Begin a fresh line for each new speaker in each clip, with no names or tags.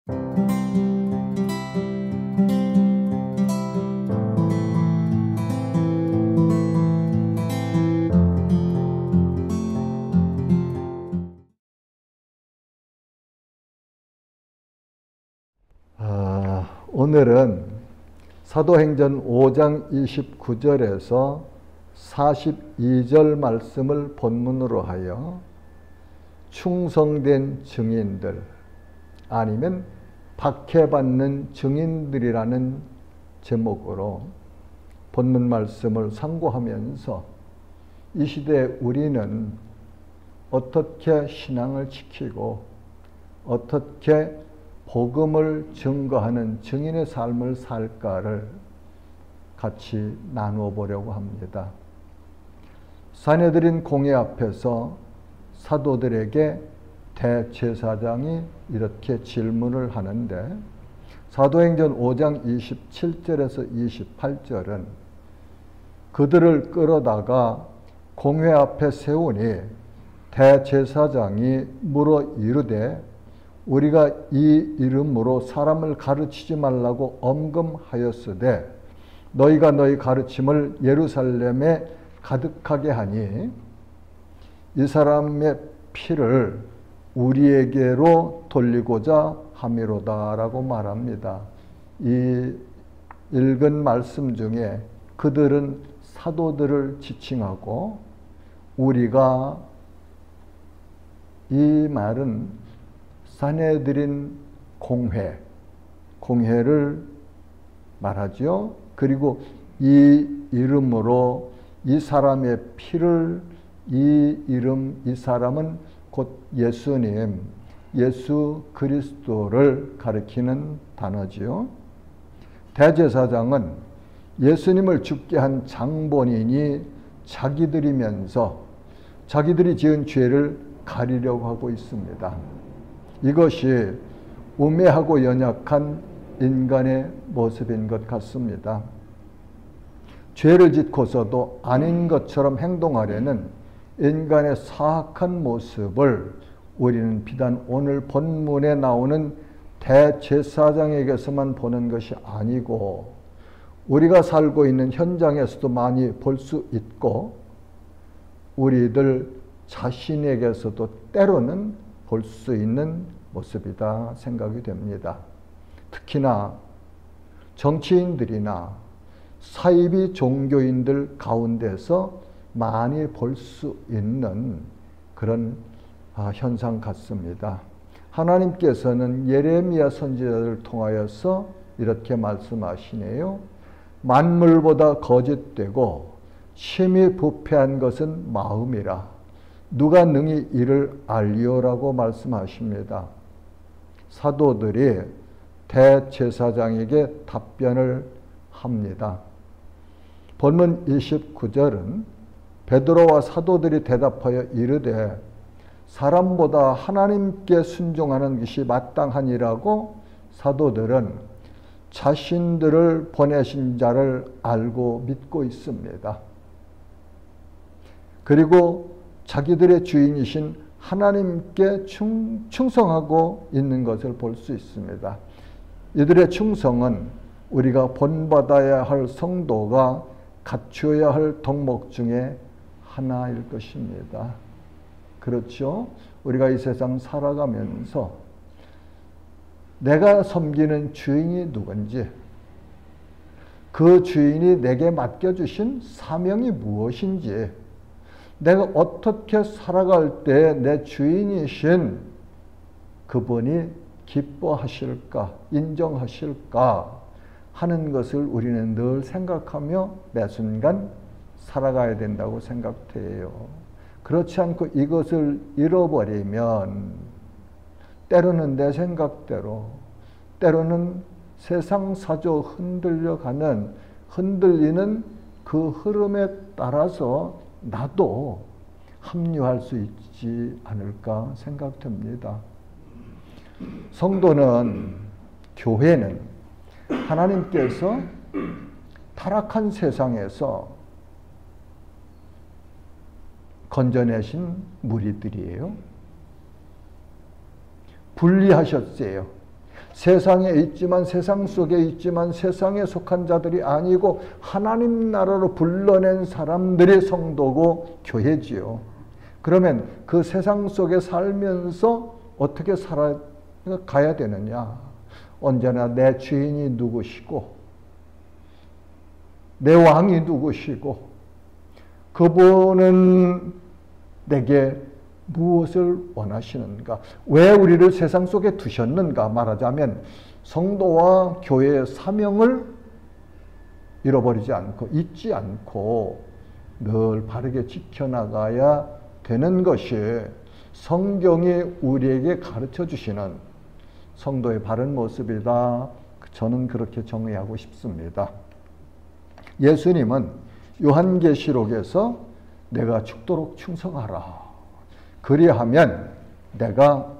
오늘은 사도행전 5장 29절에서 42절 말씀을 본문으로 하여 충성된 증인들 아니면 박해받는 증인들이라는 제목으로 본문 말씀을 상고하면서 이 시대에 우리는 어떻게 신앙을 지키고 어떻게 복음을 증거하는 증인의 삶을 살까를 같이 나누어 보려고 합니다. 사내들인 공회 앞에서 사도들에게 대제사장이 이렇게 질문을 하는데 사도행전 5장 27절에서 28절은 그들을 끌어다가 공회 앞에 세우니 대제사장이 물어 이르되 우리가 이 이름으로 사람을 가르치지 말라고 엄금하였으되 너희가 너희 가르침을 예루살렘에 가득하게 하니 이 사람의 피를 우리에게로 돌리고자 함이로다 라고 말합니다. 이 읽은 말씀 중에 그들은 사도들을 지칭하고 우리가 이 말은 사내들인 공회를 말하죠. 그리고 이 이름으로 이 사람의 피를 이 사람은 곧 예수님, 예수 그리스도를 가리키는 단어지요. 대제사장은 예수님을 죽게 한 장본인이 자기들이면서 자기들이 지은 죄를 가리려고 하고 있습니다. 이것이 우매하고 연약한 인간의 모습인 것 같습니다. 죄를 짓고서도 아닌 것처럼 행동하려는 인간의 사악한 모습을 우리는 비단 오늘 본문에 나오는 대제사장에게서만 보는 것이 아니고 우리가 살고 있는 현장에서도 많이 볼 수 있고 우리들 자신에게서도 때로는 볼 수 있는 모습이다 생각이 됩니다. 특히나 정치인들이나 사이비 종교인들 가운데서 많이 볼 수 있는 그런 현상 같습니다. 하나님께서는 예레미야 선지자를 통하여서 이렇게 말씀하시네요. 만물보다 거짓되고 심히 부패한 것은 마음이라. 누가 능히 이를 알리오라고 말씀하십니다. 사도들이 대제사장에게 답변을 합니다. 본문 29절은 베드로와 사도들이 대답하여 이르되 사람보다 하나님께 순종하는 것이 마땅하니라고 사도들은 자신들을 보내신 자를 알고 믿고 있습니다. 그리고 자기들의 주인이신 하나님께 충성하고 있는 것을 볼 수 있습니다. 이들의 충성은 우리가 본받아야 할 성도가 갖추어야 할 덕목 중에 하나일 것입니다. 그렇죠? 우리가 이 세상 살아가면서 내가 섬기는 주인이 누군지, 그 주인이 내게 맡겨주신 사명이 무엇인지, 내가 어떻게 살아갈 때 내 주인이신 그분이 기뻐하실까, 인정하실까 하는 것을 우리는 늘 생각하며 매 순간 살아가야 된다고 생각해요. 그렇지 않고 이것을 잃어버리면 때로는 내 생각대로, 때로는 세상 사조 흔들리는 그 흐름에 따라서 나도 합류할 수 있지 않을까 생각됩니다. 성도는, 교회는 하나님께서 타락한 세상에서 건져내신 무리들이에요. 분리하셨어요. 세상에 있지만 세상 속에 있지만 세상에 속한 자들이 아니고 하나님 나라로 불러낸 사람들이 성도고 교회지요. 그러면 그 세상 속에 살면서 어떻게 살아가야 되느냐? 언제나 내 주인이 누구시고 내 왕이 누구시고 그분은 내게 무엇을 원하시는가? 왜 우리를 세상 속에 두셨는가? 말하자면 성도와 교회의 사명을 잃어버리지 않고 잊지 않고 늘 바르게 지켜나가야 되는 것이 성경이 우리에게 가르쳐 주시는 성도의 바른 모습이다. 저는 그렇게 정의하고 싶습니다. 예수님은 요한계시록에서 내가 죽도록 충성하라. 그리하면 내가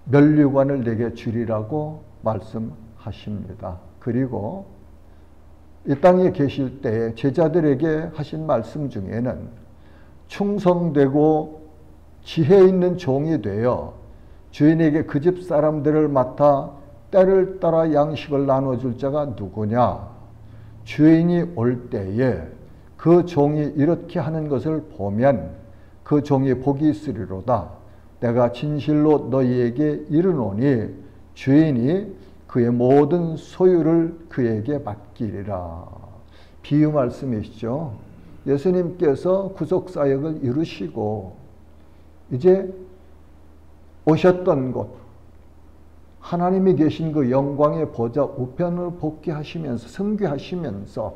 면류관을 내게 주리라고 말씀하십니다. 그리고 이 땅에 계실 때에 제자들에게 하신 말씀 중에는 충성되고 지혜 있는 종이 되어 주인에게 그 집 사람들을 맡아 때를 따라 양식을 나눠줄 자가 누구냐? 주인이 올 때에 그 종이 이렇게 하는 것을 보면 그 종이 복이 있으리로다. 내가 진실로 너희에게 이르노니 주인이 그의 모든 소유를 그에게 맡기리라. 비유 말씀이시죠. 예수님께서 구속사역을 이루시고 이제 오셨던 곳 하나님이 계신 그 영광의 보좌 우편을 복귀하시면서 승귀하시면서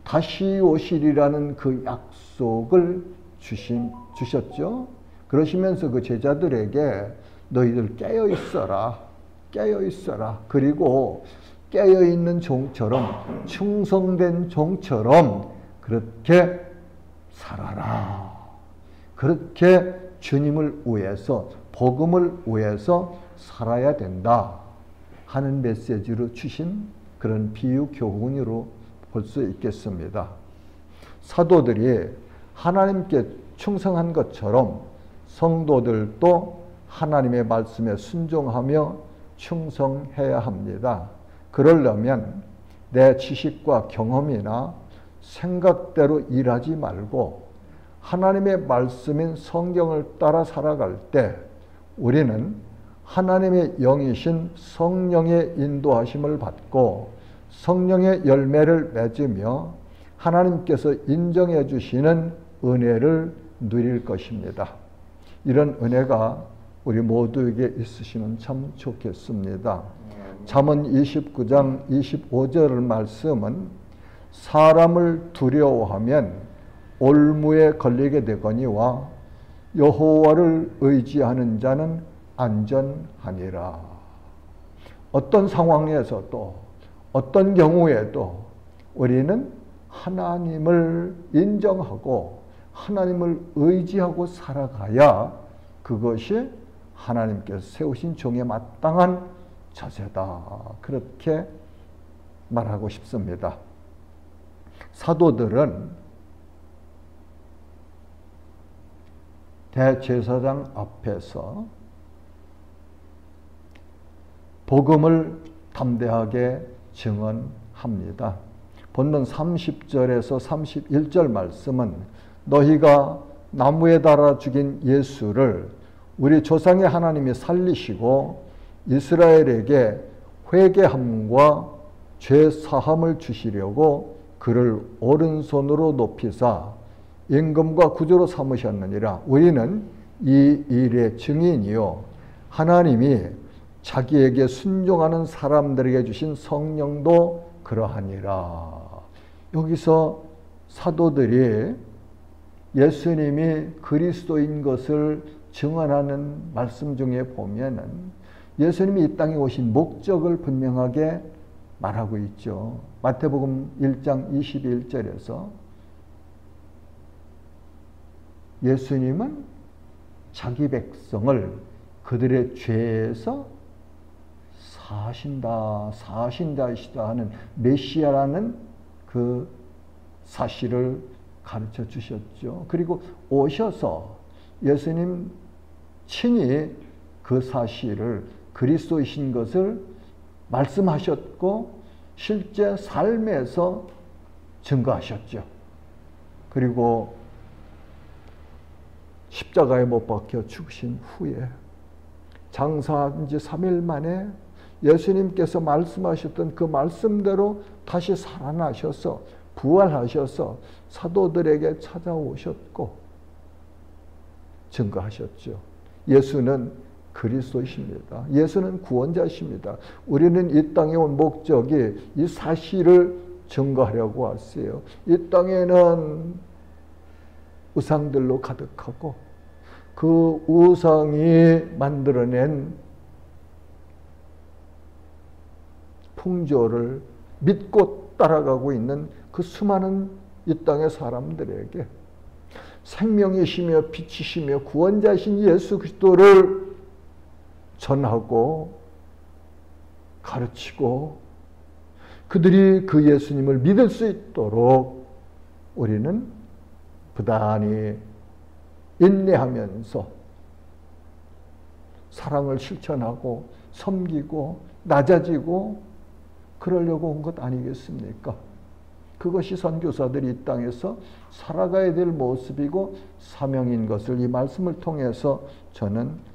다시 오시리라는 그 약속을 주셨죠. 그러시면서 그 제자들에게 너희들 깨어 있어라. 깨어 있어라. 그리고 깨어 있는 종처럼 충성된 종처럼 그렇게 살아라. 그렇게 주님을 위해서 복음을 위해서 살아야 된다 하는 메시지로 주신 그런 비유 교훈으로 볼 수 있겠습니다. 사도들이 하나님께 충성한 것처럼 성도들도 하나님의 말씀에 순종하며 충성해야 합니다. 그러려면 내 지식과 경험이나 생각대로 일하지 말고 하나님의 말씀인 성경을 따라 살아갈 때 우리는 하나님의 영이신 성령의 인도하심을 받고 성령의 열매를 맺으며 하나님께서 인정해 주시는 은혜를 누릴 것입니다. 이런 은혜가 우리 모두에게 있으시면 참 좋겠습니다. 잠언 29장 25절 말씀은 사람을 두려워하면 올무에 걸리게 되거니와 여호와를 의지하는 자는 안전하니라. 어떤 상황에서도 어떤 경우에도 우리는 하나님을 인정하고 하나님을 의지하고 살아가야 그것이 하나님께서 세우신 종에 마땅한 자세다. 그렇게 말하고 싶습니다. 사도들은 대제사장 앞에서 복음을 담대하게 증언합니다. 본문 30절에서 31절 말씀은 너희가 나무에 달아 죽인 예수를 우리 조상의 하나님이 살리시고 이스라엘에게 회개함과 죄 사함을 주시려고 그를 오른손으로 높이사 임금과 구주로 삼으셨느니라. 우리는 이 일의 증인이요 하나님이 자기에게 순종하는 사람들에게 주신 성령도 그러하니라. 여기서 사도들이 예수님이 그리스도인 것을 증언하는 말씀 중에 보면은 예수님이 이 땅에 오신 목적을 분명하게 말하고 있죠. 마태복음 1장 21절에서 예수님은 자기 백성을 그들의 죄에서 사신자이시다 하는 메시아라는 그 사실을 가르쳐 주셨죠. 그리고 오셔서 예수님 친히 그 사실을 그리스도이신 것을 말씀하셨고 실제 삶에서 증거하셨죠. 그리고 십자가에 못 박혀 죽으신 후에 장사한 지 3일 만에 예수님께서 말씀하셨던 그 말씀대로 다시 살아나셔서 부활하셔서 사도들에게 찾아오셨고 증거하셨죠. 예수는 그리스도이십니다. 예수는 구원자십니다. 우리는 이 땅에 온 목적이 이 사실을 증거하려고 왔어요. 이 땅에는 우상들로 가득하고 그 우상이 만들어낸 풍조를 믿고 따라가고 있는 그 수많은 이 땅의 사람들에게 생명이시며 빛이시며 구원자이신 예수 그리스도를 전하고 가르치고 그들이 그 예수님을 믿을 수 있도록 우리는 부단히 인내하면서 사랑을 실천하고 섬기고 낮아지고 그러려고 온 것 아니겠습니까? 그것이 선교사들이 이 땅에서 살아가야 될 모습이고 사명인 것을 이 말씀을 통해서 저는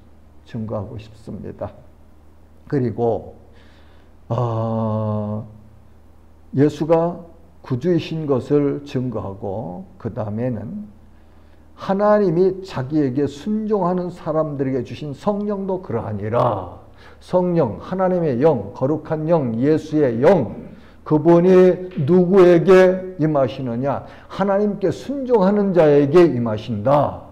증거하고 싶습니다. 그리고 예수가 구주이신 것을 증거하고 그 다음에는 하나님이 자기에게 순종하는 사람들에게 주신 성령도 그러하니라. 성령, 하나님의 영, 거룩한 영, 예수의 영, 그분이 누구에게 임하시느냐? 하나님께 순종하는 자에게 임하신다.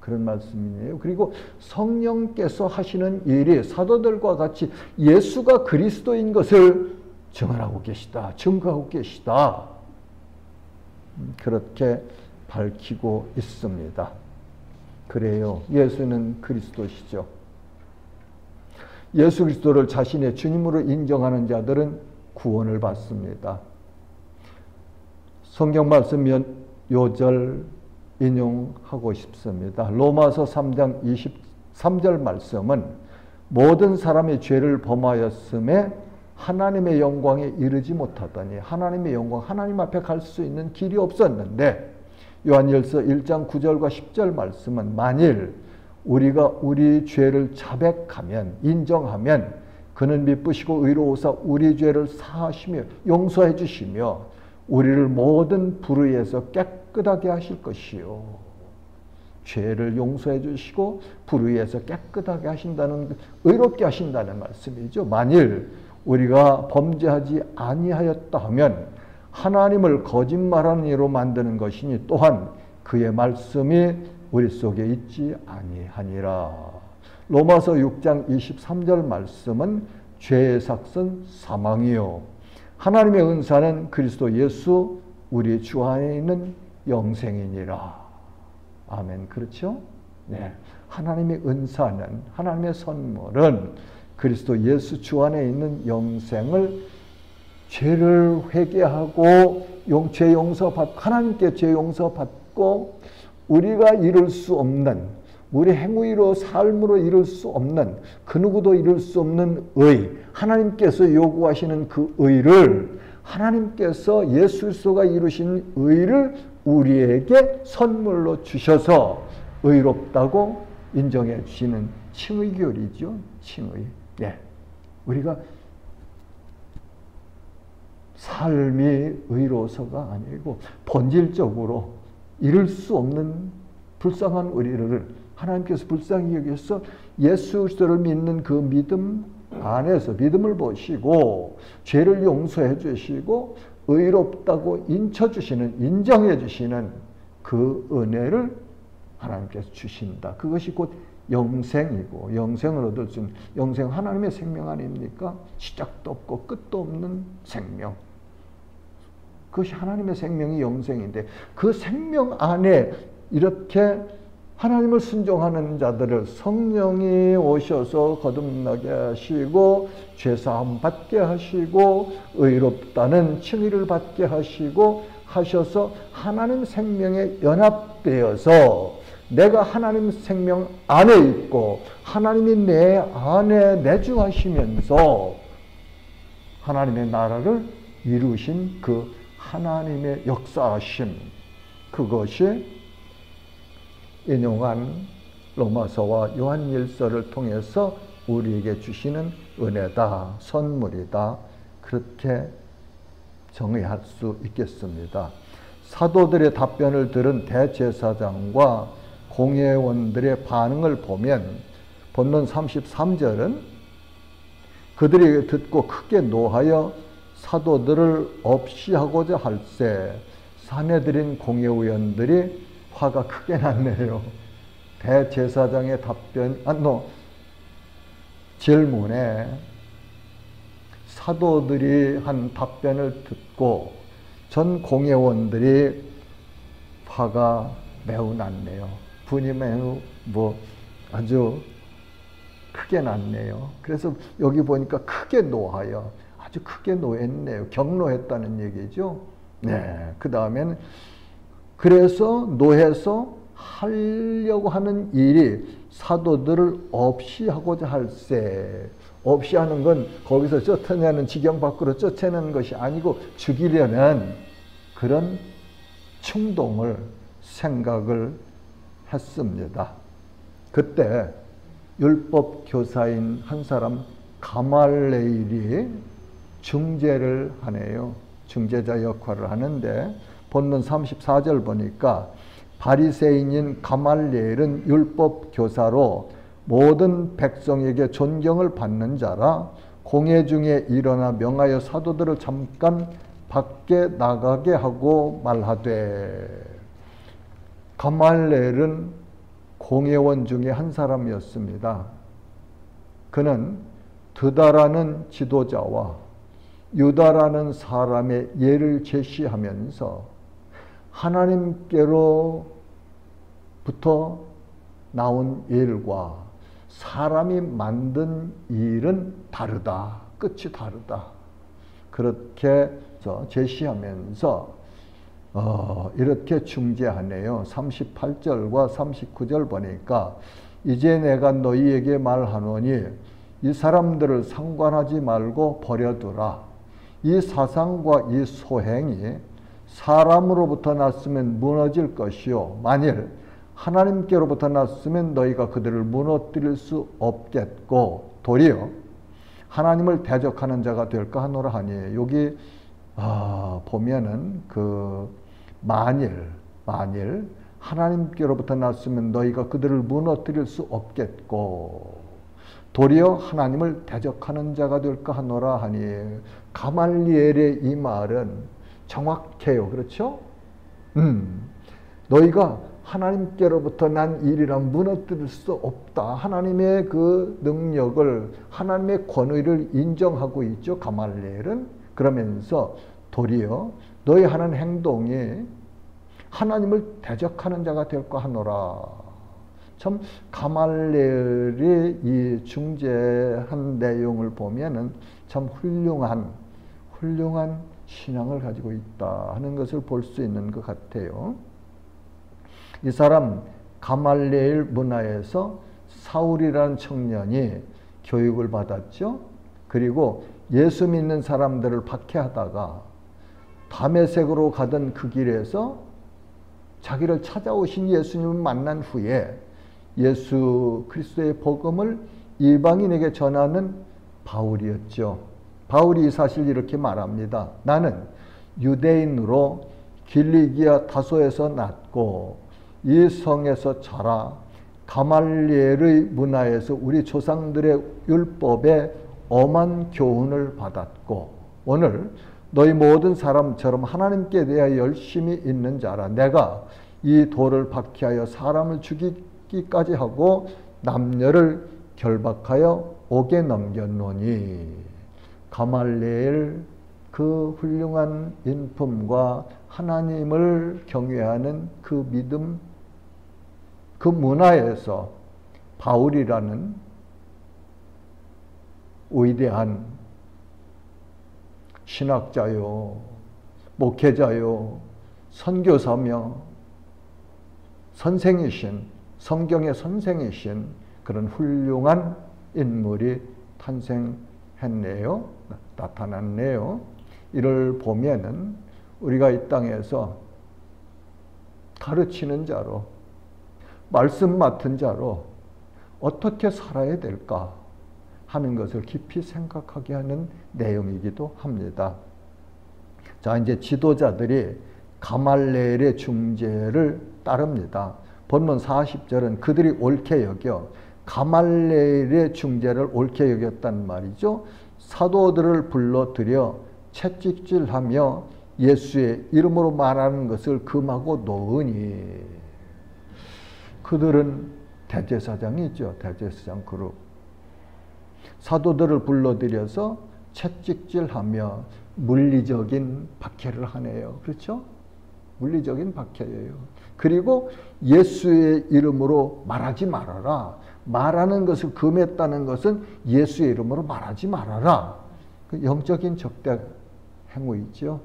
그런 말씀이에요. 그리고 성령께서 하시는 일이 사도들과 같이 예수가 그리스도인 것을 증언하고 계시다. 증거하고 계시다. 그렇게 밝히고 있습니다. 그래요. 예수는 그리스도시죠. 예수 그리스도를 자신의 주님으로 인정하는 자들은 구원을 받습니다. 성경 말씀 요절 인용하고 싶습니다. 로마서 3장 23절 말씀은 모든 사람이 죄를 범하였음에 하나님의 영광에 이르지 못하더니 하나님의 영광, 하나님 앞에 갈 수 있는 길이 없었는데 요한일서 1장 9절과 10절 말씀은 만일 우리가 우리 죄를 자백하면 인정하면 그는 미쁘시고 의로우사 우리 죄를 사하시며 용서해 주시며 우리를 모든 불의에서 깨끗하게 하실 것이요. 죄를 용서해 주시고 불의에서 깨끗하게 하신다는, 의롭게 하신다는 말씀이죠. 만일 우리가 범죄하지 아니하였다 하면 하나님을 거짓말하는 이로 만드는 것이니 또한 그의 말씀이 우리 속에 있지 아니하니라. 로마서 6장 23절 말씀은 죄의 삭은 사망이요 하나님의 은사는 그리스도 예수 우리 주 안에 있는 영생이니라. 아멘. 그렇죠? 네. 하나님의 은사는, 하나님의 선물은 그리스도 예수 주 안에 있는 영생을 죄를 회개하고 죄 용서받고 하나님께 죄 용서받고 우리가 이룰 수 없는, 우리 행위로 삶으로 이룰 수 없는, 그 누구도 이룰 수 없는 의, 하나님께서 요구하시는 그 의를, 하나님께서 예수 그리스도가 이루신 의를 우리에게 선물로 주셔서 의롭다고 인정해 주시는 칭의교리죠. 칭의. 예. 우리가 삶이 의로서가 아니고 본질적으로 이룰 수 없는 불쌍한 우리를 하나님께서 불쌍히 여기서 예수 그리스도를 믿는 그 믿음 안에서 믿음을 보시고 죄를 용서해 주시고 의롭다고 인쳐주시는, 인정해 주시는 그 은혜를 하나님께서 주신다. 그것이 곧 영생이고, 영생을 얻을 수 있는, 영생 하나님의 생명 아닙니까? 시작도 없고 끝도 없는 생명. 그것이 하나님의 생명이 영생인데 그 생명 안에 이렇게 하나님을 순종하는 자들을 성령이 오셔서 거듭나게 하시고 죄사함 받게 하시고 의롭다는 칭의를 받게 하시고 하셔서 하나님 생명에 연합되어서 내가 하나님 생명 안에 있고 하나님이 내 안에 내주하시면서 하나님의 나라를 이루신 그 하나님의 역사하심, 그것이 인용한 로마서와 요한일서를 통해서 우리에게 주시는 은혜다, 선물이다, 그렇게 정의할 수 있겠습니다. 사도들의 답변을 들은 대제사장과 공회원들의 반응을 보면 본론 33절은 그들이 듣고 크게 노하여 사도들을 없이 하고자 할세 사내들인 공회의원들이 화가 크게 났네요. 대제사장의 질문에 사도들이 한 답변을 듣고 전 공회원들이 화가 매우 났네요. 분이 매우 아주 크게 났네요. 그래서 여기 보니까 크게 노하여, 아주 크게 노했네요. 격노했다는 얘기죠. 네. 그 다음에는 그래서 노해서 하려고 하는 일이 사도들을 없이 하고자 할세. 없이 하는 건 거기서 쫓아내는, 지경 밖으로 쫓아내는 것이 아니고 죽이려는 그런 충동을, 생각을 했습니다. 그때 율법 교사인 한 사람 가말레일이 중재를 하네요. 중재자 역할을 하는데 본문 34절 보니까 바리새인인 가말레일은 율법 교사로 모든 백성에게 존경을 받는 자라 공회 중에 일어나 명하여 사도들을 잠깐 밖에 나가게 하고 말하되, 가말레일은 공회원 중에 한 사람이었습니다. 그는 드다라는 지도자와 유다라는 사람의 예를 제시하면서 하나님께로부터 나온 일과 사람이 만든 일은 다르다. 끝이 다르다. 그렇게 제시하면서 이렇게 중재하네요. 38절과 39절 보니까 이제 내가 너희에게 말하노니 이 사람들을 상관하지 말고 버려두라. 이 사상과 이 소행이 사람으로부터 났으면 무너질 것이요 만일 하나님께로부터 났으면 너희가 그들을 무너뜨릴 수 없겠고 도리어 하나님을 대적하는 자가 될까 하노라 하니, 여기 보면은 만일 하나님께로부터 났으면 너희가 그들을 무너뜨릴 수 없겠고 도리어 하나님을 대적하는 자가 될까 하노라 하니, 가말리엘의 이 말은 정확해요. 그렇죠? 너희가 하나님께로부터 난 일이라 무너뜨릴 수 없다. 하나님의 그 능력을, 하나님의 권위를 인정하고 있죠. 가말리엘은. 그러면서 도리어 너희 하는 행동이 하나님을 대적하는 자가 될까 하노라. 참 가말리엘이 이 중재한 내용을 보면은 참 훌륭한 신앙을 가지고 있다 하는 것을 볼 수 있는 것 같아요. 이 사람 가말리엘 문화에서 사울이라는 청년이 교육을 받았죠. 그리고 예수 믿는 사람들을 박해하다가 다메섹으로 가던 그 길에서 자기를 찾아오신 예수님을 만난 후에 예수 그리스도의 복음을 이방인에게 전하는 바울이었죠. 바울이 이 사실 이렇게 말합니다. 나는 유대인으로 길리기아 다소에서 났고 이 성에서 자라 가말리엘의 문화에서 우리 조상들의 율법에 엄한 교훈을 받았고 오늘 너희 모든 사람처럼 하나님께 대하여 열심히 있는 자라. 내가 이 돌을 박해하여 사람을 죽이기까지 하고 남녀를 결박하여 옥에 넘겼노니. 가말리엘 그 훌륭한 인품과 하나님을 경외하는 그 믿음, 그 문화에서 바울이라는 위대한 신학자요, 목회자요, 선교사며 선생이신 성경의 선생이신 그런 훌륭한 인물이 탄생했네요. 나타났네요. 이를 보면은 우리가 이 땅에서 가르치는 자로, 말씀 맡은 자로 어떻게 살아야 될까 하는 것을 깊이 생각하게 하는 내용이기도 합니다. 자, 이제 지도자들이 가말레엘의 중재를 따릅니다. 본문 40절은 그들이 옳게 여겨 가말레엘의 중재를 옳게 여겼단 말이죠. 사도들을 불러들여 채찍질하며 예수의 이름으로 말하는 것을 금하고 놓으니, 그들은 대제사장이죠. 대제사장 그룹. 사도들을 불러들여서 채찍질하며 물리적인 박해를 하네요. 그렇죠? 물리적인 박해예요. 그리고 예수의 이름으로 말하지 말아라. 말하는 것을 금했다는 것은 예수의 이름으로 말하지 말아라. 그 영적인 적대 행위이죠.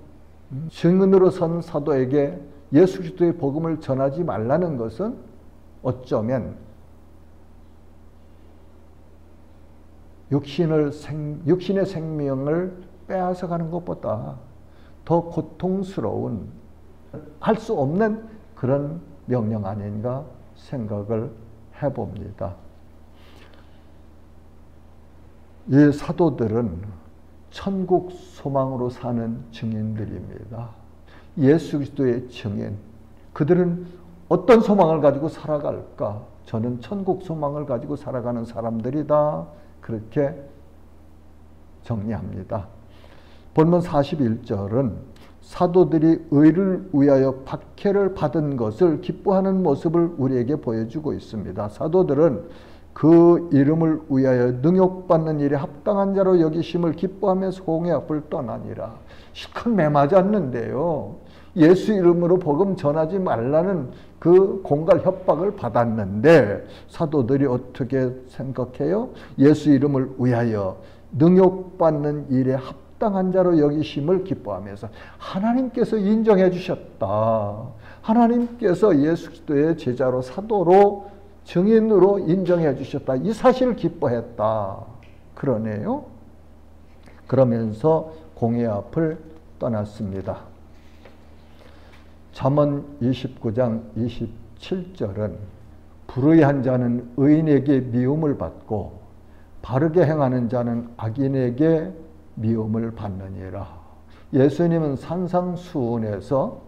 증인으로 선 사도에게 예수 그리스도의 복음을 전하지 말라는 것은 어쩌면 육신의 생명을 빼앗아가는 것보다 더 고통스러운, 할 수 없는 그런 명령 아닌가 생각을 해봅니다. 이 사도들은 천국 소망으로 사는 증인들입니다. 예수 그리스도의 증인. 그들은 어떤 소망을 가지고 살아갈까? 저는 천국 소망을 가지고 살아가는 사람들이다. 그렇게 정리합니다. 본문 41절은 사도들이 의를 위하여 박해를 받은 것을 기뻐하는 모습을 우리에게 보여주고 있습니다. 사도들은 그 이름을 위하여 능욕받는 일에 합당한 자로 여기심을 기뻐하면서 공의 앞을 떠나니라. 실컷 매맞았는데요. 예수 이름으로 복음 전하지 말라는 그 공갈 협박을 받았는데 사도들이 어떻게 생각해요? 예수 이름을 위하여 능욕받는 일에 합당한 자로 여기심을 기뻐하면서 하나님께서 인정해 주셨다. 하나님께서 예수 그리스도의 제자로 사도로 증인으로 인정해 주셨다. 이 사실을 기뻐했다. 그러네요. 그러면서 공의 앞을 떠났습니다. 잠언 29장 27절은 불의한 자는 의인에게 미움을 받고 바르게 행하는 자는 악인에게 미움을 받느니라. 예수님은 산상수훈에서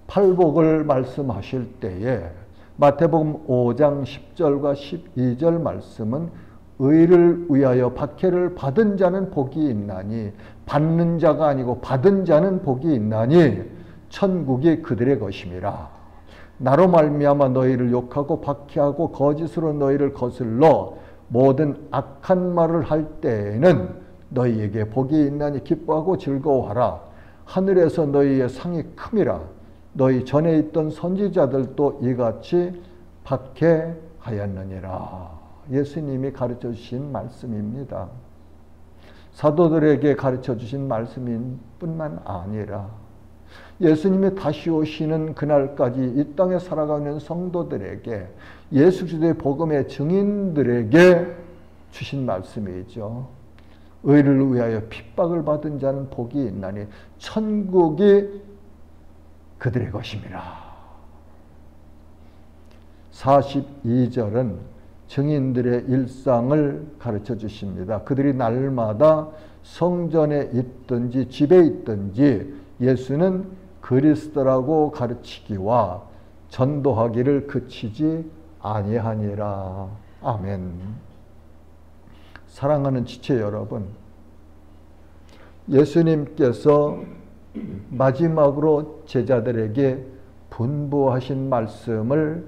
팔복을 말씀하실 때에 마태복음 5장 10절과 12절 말씀은 의를 위하여 박해를 받은 자는 복이 있나니, 받는 자가 아니고 받은 자는 복이 있나니 천국이 그들의 것임이라. 나로 말미암아 너희를 욕하고 박해하고 거짓으로 너희를 거슬러 모든 악한 말을 할 때에는 너희에게 복이 있나니 기뻐하고 즐거워하라. 하늘에서 너희의 상이 큼이라. 너희 전에 있던 선지자들도 이같이 박해하였느니라. 예수님이 가르쳐 주신 말씀입니다. 사도들에게 가르쳐 주신 말씀인 뿐만 아니라 예수님이 다시 오시는 그날까지 이 땅에 살아가는 성도들에게, 예수 그리스도의 복음의 증인들에게 주신 말씀이죠. 의를 위하여 핍박을 받은 자는 복이 있나니 천국이 그들의 것임이라. 42절은 증인들의 일상을 가르쳐 주십니다. 그들이 날마다 성전에 있든지 집에 있든지 예수는 그리스도라고 가르치기와 전도하기를 그치지 아니하니라. 아멘. 사랑하는 지체 여러분, 예수님께서 마지막으로 제자들에게 분부하신 말씀을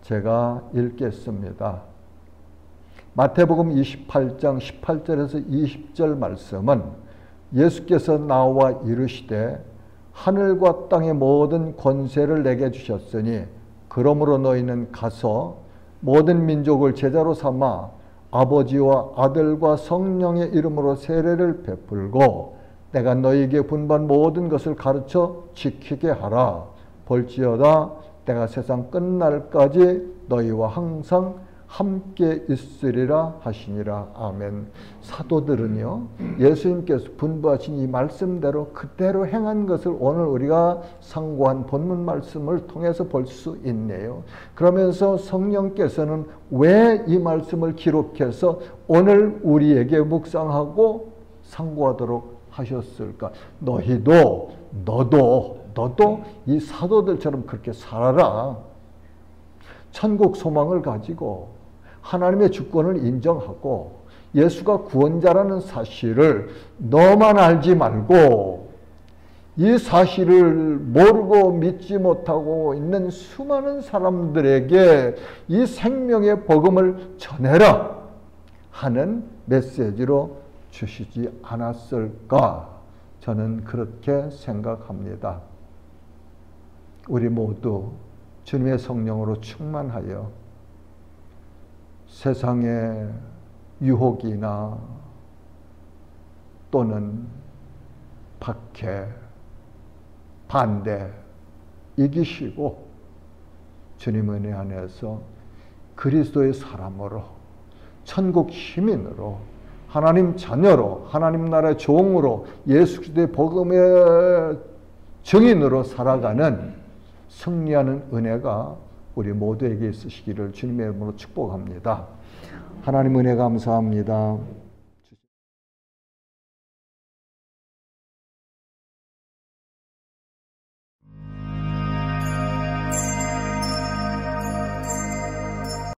제가 읽겠습니다. 마태복음 28장 18절에서 20절 말씀은 예수께서 나와 이르시되 하늘과 땅의 모든 권세를 내게 주셨으니 그러므로 너희는 가서 모든 민족을 제자로 삼아 아버지와 아들과 성령의 이름으로 세례를 베풀고 내가 너희에게 분부한 모든 것을 가르쳐 지키게 하라. 볼지어다 때가 세상 끝날까지 너희와 항상 함께 있으리라 하시니라. 아멘. 사도들은요, 예수님께서 분부하신 이 말씀대로 그대로 행한 것을 오늘 우리가 상고한 본문 말씀을 통해서 볼 수 있네요. 그러면서 성령께서는 왜 이 말씀을 기록해서 오늘 우리에게 묵상하고 상고하도록 하셨을까? 너도 이 사도들처럼 그렇게 살아라. 천국 소망을 가지고 하나님의 주권을 인정하고 예수가 구원자라는 사실을 너만 알지 말고 이 사실을 모르고 믿지 못하고 있는 수많은 사람들에게 이 생명의 복음을 전해라 하는 메시지로 주시지 않았을까? 저는 그렇게 생각합니다. 우리 모두 주님의 성령으로 충만하여 세상의 유혹이나 또는 박해, 반대 이기시고 주님 은혜 안에서 그리스도의 사람으로 천국 시민으로 하나님 자녀로 하나님 나라의 종으로 예수 그리스도의 복음의 증인으로 살아가는 승리하는 은혜가 우리 모두에게 있으시기를 주님의 이름으로 축복합니다. 하나님 은혜 감사합니다.